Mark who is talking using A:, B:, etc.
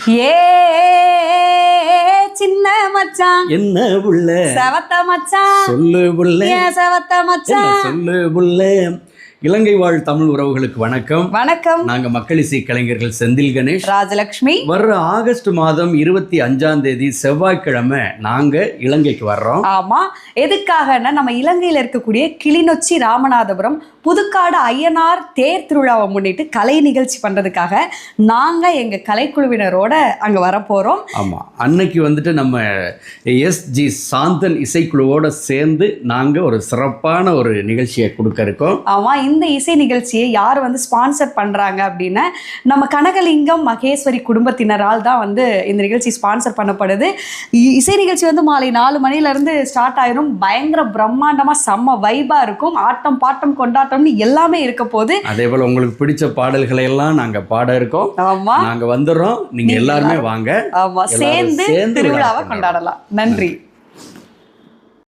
A: ஏ சின்ன மச்சான்
B: என்ன புள்ள
A: செவத்த மச்சான்
B: சொல்லு புள்ள
A: செவத்த மச்சான்
B: சொல்லு புள்ள. இலங்கை வாழ் தமிழ் உறவுகளுக்கு வணக்கம்.
A: வணக்கம்.
B: நாங்க மக்களிசை கலைஞர்கள் செந்தில் கணேஷ்,
A: ராஜலட்சுமி.
B: வர்ற ஆகஸ்ட் மாதம் 25 செவ்வாய்க்கிழமை நாங்க இலங்கைக்கு வர்றோம்.
A: ஆமா, எதுக்காகன்னா நம்ம இலங்கையில இருக்கக்கூடிய கிளிநொச்சி ராமநாதபுரம் புதுக்காடு ஐயனார் தேர் திருவிழாவை முன்னிட்டு கலை நிகழ்ச்சி பண்றதுக்காக நாங்க எங்க கலைக்குழுவினரோட அங்க வரப்போறோம்.
B: ஆமா, அன்னைக்கு வந்துட்டு நம்ம எஸ்ஜி சாந்தன் இசைக்குழுவோட சேர்ந்து நாங்க ஒரு சிறப்பான ஒரு நிகழ்ச்சியை கொடுக்க இருக்கோம்.
A: ஆமா, இந்த இசை நிகழ்ச்சியை யார் ஸ்பான்சர் பண்றாங்க அப்படின்னா நம்ம கனகலிங்கம் மகேஸ்வரி குடும்பத்தினரால் தான் இந்த நிகழ்ச்சி ஸ்பான்சர் பண்ணப்படுது. இசை நிகழ்ச்சி மாலை 4 மணில இருந்து ஸ்டார்ட் ஆயிரும். பயங்கர பிரம்மாண்டமா செம்ம வைபா இருக்கும். ஆட்டம் பாட்டம் கொண்டாட்டம்னு எல்லாமே இருக்க போது.
B: அதே போல உங்களுக்கு பிடிச்ச பாடல்களை எல்லாம் நாங்க பாட இருக்கோம்.
A: ஆமா,
B: நாங்க வந்துடுறோம். நீங்க எல்லாருமே வாங்க.
A: ஆமா, சேர்ந்து திருவிழாவை கொண்டாடலாம். நன்றி.